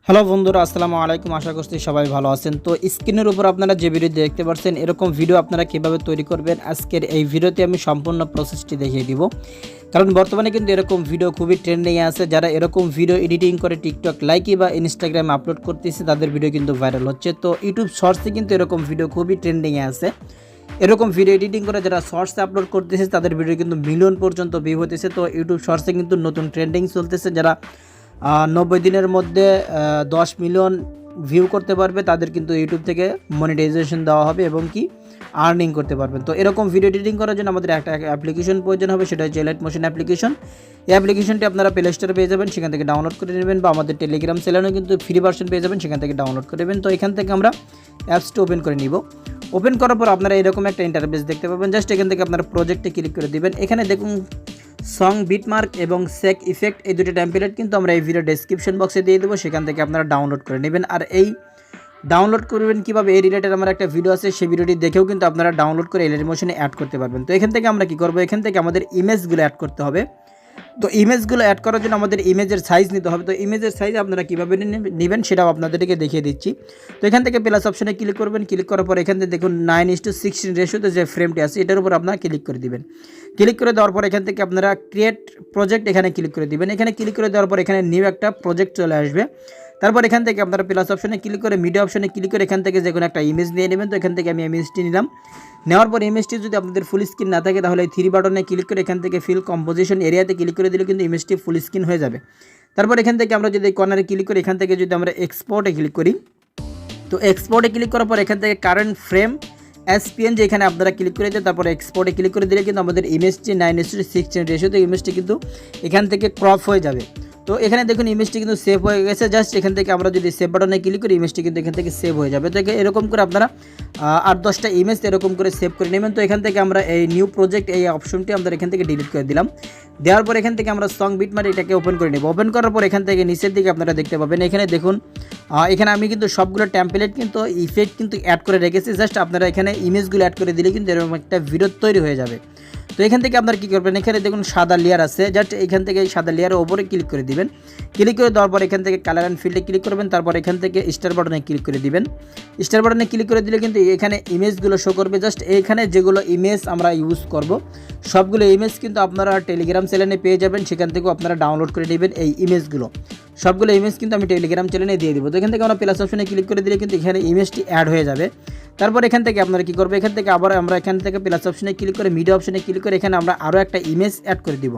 Hello বন্ধুরা, আসসালামু আলাইকুম। আশা করছি সবাই ভালো আছেন। তো স্ক্রিনের উপর আপনারা যে ভিডিও দেখতে পাচ্ছেন, এরকম ভিডিও আপনারা কিভাবে তৈরি করবেন আজকের এই ভিডিওতে আমি সম্পূর্ণ প্রসেসটি দেখিয়ে দিব। কারণ বর্তমানে কিন্তু এরকম ভিডিও খুবই ট্রেন্ডিংয়ে আছে। যারা এরকম ভিডিও এডিটিং করে টিকটক লাইকি বা ইনস্টাগ্রামে আপলোড করতেছে তাদের ভিডিও কিন্তু ভাইরাল হচ্ছে। তো ইউটিউব শর্টসে কিন্তু এরকম ভিডিও খুবই ট্রেন্ডিংয়ে আছে। এরকম ভিডিও এডিটিং করে যারা শর্টসে আপলোড করতেছে তাদের ভিডিও কিন্তু মিলিয়ন পর্যন্ত ভিউ হতেছে। তো ইউটিউব শর্টসে কিন্তু নতুন ট্রেন্ডিং চলতেছে। যারা 90 দিনের মধ্যে 10 মিলিয়ন ভিউ করতে পারবে তাদের কিন্তু ইউটিউব থেকে মনিটাইজেশন দেওয়া হবে এবং কি আর্নিং করতে পারবেন। তো এরকম ভিডিও এডিটিং করার জন্য আমাদের একটা অ্যাপ্লিকেশন প্রয়োজন হবে, সেটা হচ্ছে এলাইট মোশন অ্যাপ্লিকেশন। এই অ্যাপ্লিকেশনটি আপনারা প্লে স্টোরে পেয়ে যাবেন, সেখান থেকে ডাউনলোড করে নেবেন, বা আমাদের টেলিগ্রাম চ্যানেলেও কিন্তু ফ্রি ভার্সন পেয়ে যাবেন, সেখান থেকে ডাউনলোড করে নেবেন। তো এখান থেকে আমরা অ্যাপসটা ওপেন করে নিব। ওপেন করার পর আপনারা এরকম একটা ইন্টারফেস দেখতে পাবেন। জাস্ট এখান থেকে আপনারা প্রজেক্টে ক্লিক করে দিবেন। এখানে দেখুন সং বিটমার্ক এবং সেক ইফেক্ট, এই দুটো টেমপ্লেট কিন্তু আমরা এই ভিডিও ডেসক্রিপশন বক্সে দিয়ে দেবো, সেখান থেকে আপনারা ডাউনলোড করে নেবেন। আর এই ডাউনলোড করবেন কীভাবে, এই রিলেটেড আমার একটা ভিডিও আছে, সেই ভিডিওটি দেখেও কিন্তু আপনারা ডাউনলোড করে এলাইট মোশনে অ্যাড করতে পারবেন। তো এখান থেকে আমরা কী করবো, এখান থেকে আমাদের ইমেজগুলো অ্যাড করতে হবে। তো ইমেজগুলো অ্যাড করার জন্য আমাদের ইমেজের সাইজ নিতে হবে। তো ইমেজের সাইজ আপনারা কীভাবে নেবেন সেটাও আপনাদেরকে দেখিয়ে দিচ্ছি। তো এখান থেকে প্লাস অপশনে ক্লিক করবেন। ক্লিক করার পর এখান থেকে দেখুন 9:16 রেশিওতে যে ফ্রেমটি আছে এটার উপর আপনারা ক্লিক করে দিবেন। ক্লিক করে দেওয়ার পর এখান থেকে আপনারা ক্রিয়েট প্রজেক্ট এখানে ক্লিক করে দিবেন। এখানে ক্লিক করে দেওয়ার পর এখানে নিউ একটা প্রজেক্ট চলে আসবে। তারপর এখান থেকে আপনারা প্লাস অপশনে ক্লিক করে মিডিয়া অপশনে ক্লিক করে এখান থেকে যে কোনো একটা ইমেজ নিয়ে নেবেন। তো এখান থেকে আমি ইমেজটি নিলাম। নেওয়ার পর ইমেজটি যদি আপনাদের ফুল স্ক্রিন না থাকে তাহলে এই 3 বাটনে ক্লিক করে এখান থেকে ফিল কম্পোজিশন এরিয়াতে ক্লিক করে দিলে কিন্তু ইমেজটি ফুল স্ক্রিন হয়ে যাবে। তারপর এখান থেকে আমরা যদি কর্নারে ক্লিক করি, এখান থেকে যদি আমরা এক্সপোর্টে ক্লিক করি, তো এক্সপোর্টে ক্লিক করার পর এখান থেকে কারেন্ট ফ্রেম এসপিএন যে এখানে আপনারা ক্লিক করে দিয়ে তারপরে এক্সপোর্টে ক্লিক করে দিলে কিন্তু আমাদের ইমেজটি 9:16 রেশিওতে ইমেজটি কিন্তু এখান থেকে ক্রপ হয়ে যাবে। তো এখানে দেখুন ইমেজটি কিন্তু সেভ হয়ে গেছে। জাস্ট এখান থেকে আমরা যদি সেভ বাটনে ক্লিক করি ইমেজটি কিন্তু এখান থেকে সেভ হয়ে যাবে। তো এরকম করে আপনারা 8-10টা ইমেজ এরকম করে সেভ করে নেবেন। তো এখান থেকে আমরা এই নিউ প্রজেক্ট এই অপশনটি আমরা এখান থেকে ডিলিট করে দিলাম। দেওয়ার পর এখান থেকে আমরা সং বিটমার্ক এটাকে ওপেন করে নেব। ওপেন করার পর এখান থেকে নিচের দিকে আপনারা দেখতে পাবেন, এখানে দেখুন এখানে আমি কিন্তু সবগুলো টেমপ্লেট কিন্তু ইফেক্ট কিন্তু অ্যাড করে রেখেছি। জাস্ট আপনারা এখানে ইমেজগুলো অ্যাড করে দিলে কিন্তু এরকম একটা ভিডিও তৈরি হয়ে যাবে। তো এখান থেকে আপনারা কী করবেন, এখানে দেখুন সাদা লেয়ার আছে, জাস্ট এখান থেকে এই সাদা লেয়ারের ওপরে ক্লিক করে দিবেন। ক্লিক করে দেওয়ার পর এখান থেকে কালার অ্যান্ড ফিল্ডে ক্লিক করবেন। তারপর এখান থেকে স্টার বাটনে ক্লিক করে দিবেন। স্টার বাটনে ক্লিক করে দিলে কিন্তু এখানে ইমেজগুলো শো করবে। জাস্ট এইখানে যেগুলো ইমেজ আমরা ইউজ করব সবগুলো ইমেজ কিন্তু আপনারা টেলিগ্রাম চ্যানেলে পেয়ে যাবেন, সেখান থেকেও আপনারা ডাউনলোড করে নেবেন এই ইমেজগুলো। সবগুলো ইমেজ কিন্তু আমি টেলিগ্রাম চ্যানেলে দিয়ে দেবো। তো এখান থেকে আমরা প্লাস অপশনে ক্লিক করে দিলে কিন্তু এখানে ইমেজটি অ্যাড হয়ে যাবে। তারপর এখান থেকে আপনারা কী করবো, এখান থেকে আবার আমরা এখান থেকে প্লাস অপশনে ক্লিক করে মিডিয়া অপশনে ক্লিক করে এখানে আমরা আরও একটা ইমেজ অ্যাড করে দিব।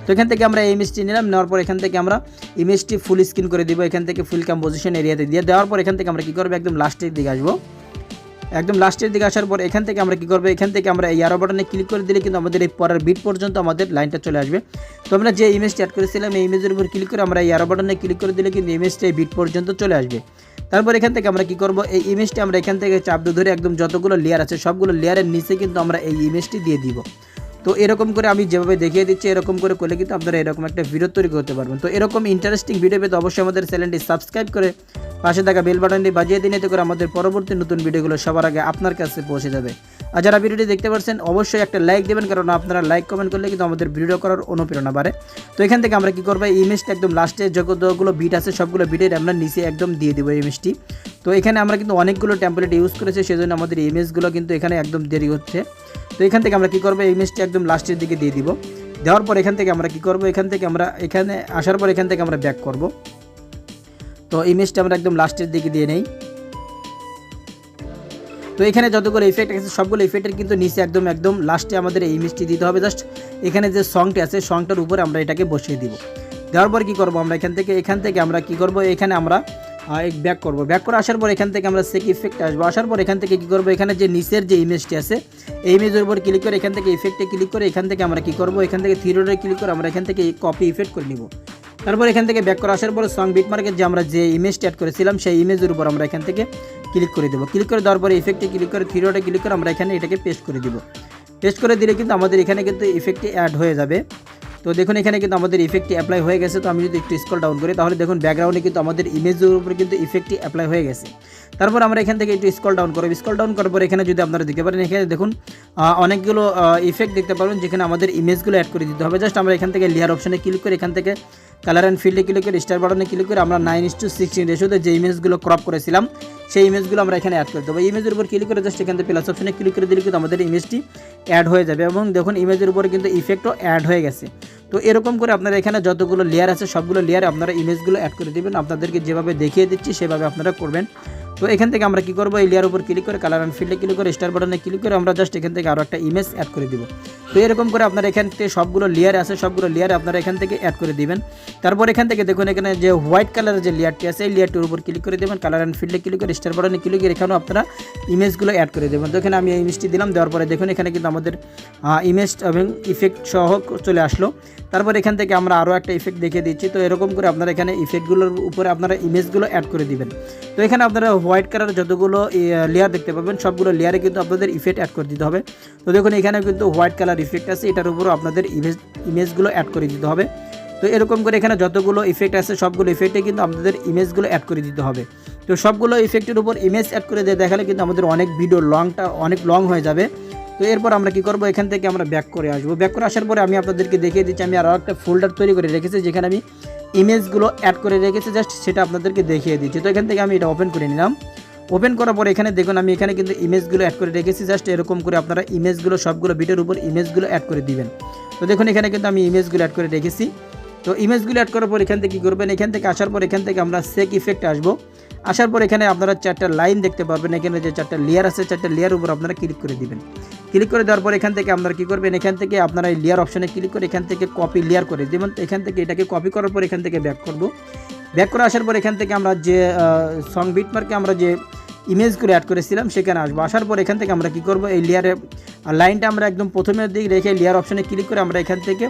তো এখান থেকে আমরা এই ইমেজটি নিলাম। নেওয়ার পর এখান থেকে আমরা ইমেজটি ফুল স্ক্রিন করে দিব। এখান থেকে ফুল কম্পোজিশন এরিয়াতে দিয়ে দেওয়ার পর এখান থেকে আমরা কী করবো, একদম লাস্টের দিকে আসবো। একদম লাস্টের দিকে আসার পর এখান থেকে আমরা কী করবো, এখান থেকে আমরা এই অ্যারো বাটনে ক্লিক করে দিলে কিন্তু আমাদের এই পরের বিট পর্যন্ত আমাদের লাইনটা চলে আসবে। তো আমরা যে ইমেজটি অ্যাড করেছিলাম এই ইমেজের উপর ক্লিক করে আমরা এই অ্যারো বাটনে ক্লিক করে দিলে কিন্তু ইমেজটা এই বিট পর্যন্ত চলে আসবে। তারপর এখান থেকে আমরা কী করবো, এই ইমেজটি আমরা এখান থেকে চাপ ধরে একদম যতগুলো লেয়ার আছে সবগুলো লেয়ারের নিচে কিন্তু আমরা এই ইমেজটি দিয়ে দিব। তো এরকম করে আমি যেভাবে দেখিয়ে দিচ্ছি এরকম করে করলে কিন্তু আপনারা এরকম একটা ভিডিও তৈরি করতে পারবেন। তো এরকম ইন্টারেস্টিং ভিডিও পেতে অবশ্যই আমাদের চ্যানেলটি সাবস্ক্রাইব করে পাশে থাকা বেল বাটনটি বাজিয়ে দিন, এতে করে আমাদের পরবর্তী নতুন ভিডিওগুলো সবার আগে আপনার কাছে পৌঁছে যাবে। আর যারা ভিডিওটি দেখতে পাচ্ছেন অবশ্যই একটা লাইক দেবেন, কারণ আপনারা লাইক কমেন্ট করলে কিন্তু আমাদের ভিডিও করার অনুপ্রেরণা বাড়ে। তো এখান থেকে আমরা কী করবো, এই ইমেজটা একদম লাস্টে যতগুলো বিট আছে সবগুলো বিটের আমরা নিচে একদম দিয়ে দেবো ইমেজটি। তো এখানে আমরা কিন্তু অনেকগুলো টেমপ্লেট ইউজ করেছি, সেজন্য আমাদের ইমেজগুলো কিন্তু এখানে একদম দেরি হচ্ছে। তো এখান থেকে আমরা কী করবো, এই ইমেজটি একদম লাস্টের দিকে দিয়ে দিব। দেওয়ার পর এখান থেকে আমরা কী করবো, এখান থেকে আমরা এখানে আসার পর এখান থেকে আমরা ব্যাক করব। তো ইমেজটা আমরা একদম লাস্টের দিকে দিয়ে নেই। তো এখানে যতগুলো ইফেক্ট আছে সবগুলো ইফেক্টের কিন্তু নিচে একদম লাস্টে আমাদের এই ইমেজটি দিতে হবে। জাস্ট এখানে যে সংটি আছে সংটার উপরে আমরা এটাকে বসিয়ে দিব। দেওয়ার পর কী করবো, আমরা এখান থেকে আমরা কী করবো, এখানে আমরা ব্যাক করবো। ব্যাক করে আসার পর এখান থেকে আমরা সেক ইফেক্ট আসবো। আসার পর এখান থেকে কী করবো, এখানে যে নিচের যে ইমেজটি আছে এই ইমেজের উপর ক্লিক করে এখান থেকে ইফেক্টে ক্লিক করে এখান থেকে আমরা কী করবো, এখান থেকে থ্রি ডটে ক্লিক করে আমরা এখান থেকে কপি ইফেক্ট করে নিব। তারপর এখান থেকে ব্যাক করে আসার পর সং বিটমার্কের যে আমরা যে ইমেজটি অ্যাড করেছিলাম সেই ইমেজের উপর আমরা এখান থেকে ক্লিক করে দেবো। ক্লিক করে দেওয়ার পরে ইফেক্টে ক্লিক করে থ্রি ডটে ক্লিক করে আমরা এখানে এটাকে পেস্ট করে দিব। পেস্ট করে দিলে কিন্তু আমাদের এখানে কিন্তু ইফেক্টটি অ্যাড হয়ে যাবে। তো দেখুন এখানে কিন্তু আমাদের ইফেক্টটি অ্যাপ্লাই হয়ে গেছে। তো আমি যদি একটু স্ক্রল ডাউন করি তাহলে দেখুন ব্যাকগ্রাউন্ডে কিন্তু আমাদের ইমেজের উপরে কিন্তু ইফেক্টটি অ্যাপ্লাই হয়ে গেছে। তারপর আমরা এখান থেকে একটু স্ক্রল ডাউন করব। স্ক্রল ডাউন করার পর এখানে যদি আপনারা দেখতে পারেন এখানে দেখুন অনেকগুলো ইফেক্ট দেখতে পারবেন যেখানে আমাদের ইমেজগুলো অ্যাড করে দিতে হবে। জাস্ট আমরা এখান থেকে লেয়ার অপশনে ক্লিক করে এখান থেকে কালার অ্যান্ড ফিল্ডে ক্লিক করে স্টার বাটনে ক্লিক করে আমরা 9:16 রেশিওতে যে ইমেজগুলো ক্রপ করেছিলাম সেই ইমেজগুলো আমরা এখানে অ্যাড করে দেবো। ইমেজের উপর ক্লিক করে জাস্ট এখান থেকে প্লাস অপশনে ক্লিক করে দিলে কিন্তু আমাদের ইমেজটি অ্যাড হয়ে যাবে এবং দেখুন ইমেজের উপরে কিন্তু ইফেক্টও অ্যাড হয়ে গেছে। তো এরকম করে আপনারা এখানে যতগুলো লেয়ার আছে সবগুলো লেয়ারে আপনারা ইমেজগুলো অ্যাড করে দেবেন। আপনাদেরকে যেভাবে দেখিয়ে দিচ্ছি সেভাবে আপনারা করবেন। তো এখান থেকে আমরা কি করব, এই লেয়ার উপর ক্লিক করে কালার অ্যান্ড ফিল্ডে ক্লিক করে স্টার বাটনে ক্লিক করে আমরা জাস্ট এখান থেকে আরও একটা ইমেজ অ্যাড করে দিব। তো এরকম করে আপনারা এখান থেকে সবগুলো লেয়ার আছে সবগুলো লেয়ারে আপনারা এখান থেকে অ্যাড করে দিবেন। তারপর এখান থেকে দেখুন এখানে যে হোয়াইট কালারের যে লেয়ারটি আছে এই লেয়ারটির উপর ক্লিক করে দেবেন, কালার অ্যান্ড ফিল্ডে ক্লিক করে স্টার বাটনে ক্লিক করে এখানেও আপনারা ইমেজগুলো অ্যাড করে দেবেন। তো এখানে আমি এই ইমেজটি দিলাম, দেওয়ার পরে দেখুন এখানে কিন্তু আমাদের ইমেজ এবং ইফেক্ট সহ চলে আসলো। তারপর এখান থেকে আমরা আরও একটা ইফেক্ট দেখিয়ে দিচ্ছি। তো এরকম করে আপনারা এখানে ইফেক্টগুলোর উপরে আপনারা ইমেজগুলো অ্যাড করে দিবেন। তো এখানে আপনারা হোয়াইট কালার যতগুলো লেয়ার দেখতে পাবেন সবগুলো লেয়ারে কিন্তু আপনাদের ইফেক্ট অ্যাড করে দিতে হবে। তো দেখুন এখানে কিন্তু হোয়াইট কালার ইফেক্ট আছে, এটার উপরও আপনাদের ইমেজগুলো অ্যাড করে দিতে হবে। তো এরকম করে এখানে যতগুলো ইফেক্ট আছে সবগুলো ইফেক্টে কিন্তু আপনাদের ইমেজগুলো অ্যাড করে দিতে হবে। তো সবগুলো ইফেক্টের উপর ইমেজ অ্যাড করে দিয়ে দেখালে কিন্তু আমাদের অনেক ভিডিও অনেক লং হয়ে যাবে। তো এরপর আমরা কি করব, এখান থেকে আমরা ব্যাক করে আসবো। ব্যাক করে আসার পরে আমি আপনাদেরকে দেখিয়ে দিচ্ছি আমি আরও একটা ফোল্ডার তৈরি করে রেখেছি যেখানে আমি ইমেজগুলো অ্যাড করে রেখেছি, জাস্ট সেটা আপনাদেরকে দেখিয়ে দিচ্ছি। তো এখান থেকে আমি এটা ওপেন করে নিলাম। ওপেন করার পরে এখানে দেখুন আমি এখানে কিন্তু ইমেজগুলো অ্যাড করে রেখেছি। জাস্ট এরকম করে আপনারা ইমেজগুলো সবগুলো ভিডিওর উপর ইমেজগুলো অ্যাড করে দিবেন। তো দেখুন এখানে কিন্তু আমি ইমেজগুলো অ্যাড করে রেখেছি। তো ইমেজগুলো অ্যাড করার পর এখান থেকে কী করবেন, এখান থেকে আসার পর এখান থেকে আমরা সেক ইফেক্ট আসবো। আসার পর এখানে আপনারা 4টা লাইন দেখতে পারবেন, এখানে যে 4টা লেয়ার আছে 4টা লেয়ার উপর আপনারা ক্লিক করে দিবেন। ক্লিক করে দেওয়ার পর এখান থেকে আপনারা কী করবেন, এখান থেকে আপনারা এই লেয়ার অপশনে ক্লিক করে এখান থেকে কপি লেয়ার করে দেবেন। তো এখান থেকে এটাকে কপি করার পর এখান থেকে ব্যাক করব। ব্যাক করে আসার পর এখান থেকে আমরা যে সং বিট মার্কে আমরা যে ইমেজগুলো অ্যাড করেছিলাম সেখানে আসবো। আসার পর এখান থেকে আমরা কি করব, এই লেয়ারে লাইনটা আমরা একদম প্রথমের দিকে রেখে লেয়ার অপশনে ক্লিক করে আমরা এখান থেকে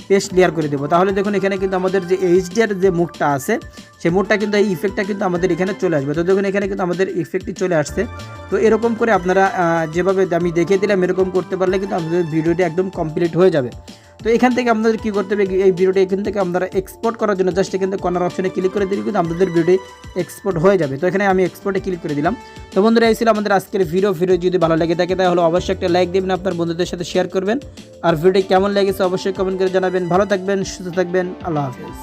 পেস্ট লেয়ার করে দেবো। তাহলে দেখুন এখানে কিন্তু আমাদের যে এইচডিআর যে মুডটা আছে সেই মুডটা কিন্তু এই ইফেক্টটা কিন্তু আমাদের এখানে চলে আসবে। তো দেখুন এখানে কিন্তু আমাদের ইফেক্টটি চলে আসছে। তো এরকম করে আপনারা যেভাবে আমি দেখিয়ে দিলাম এরকম করতে পারলে কিন্তু আমাদের ভিডিওটি একদম কমপ্লিট হয়ে যাবে। তো এখান থেকে আপনাদের কী করতে হবে, এই ভিডিওটি এখান থেকে আপনারা এক্সপোর্ট করার জন্য জাস্ট এখান থেকে কর্নার অপশনে ক্লিক করে দিলে কিন্তু আমাদের ভিডিও এক্সপোর্ট হয়ে যাবে। তো এখানে আমি এক্সপোর্টে ক্লিক করে দিলাম। তো বন্ধুরা এই ছিল আমাদের আজকের ভিডিও যদি ভালো লেগে থাকে তাহলে অবশ্যই একটা লাইক দেবেন, আপনার বন্ধুদের সাথে শেয়ার করবেন। আর ভিডিওটি কেমন লেগেছে অবশ্যই কমেন্ট করে জানাবেন। ভালো থাকবেন, সুস্থ থাকবেন, আল্লাহ হাফেজ।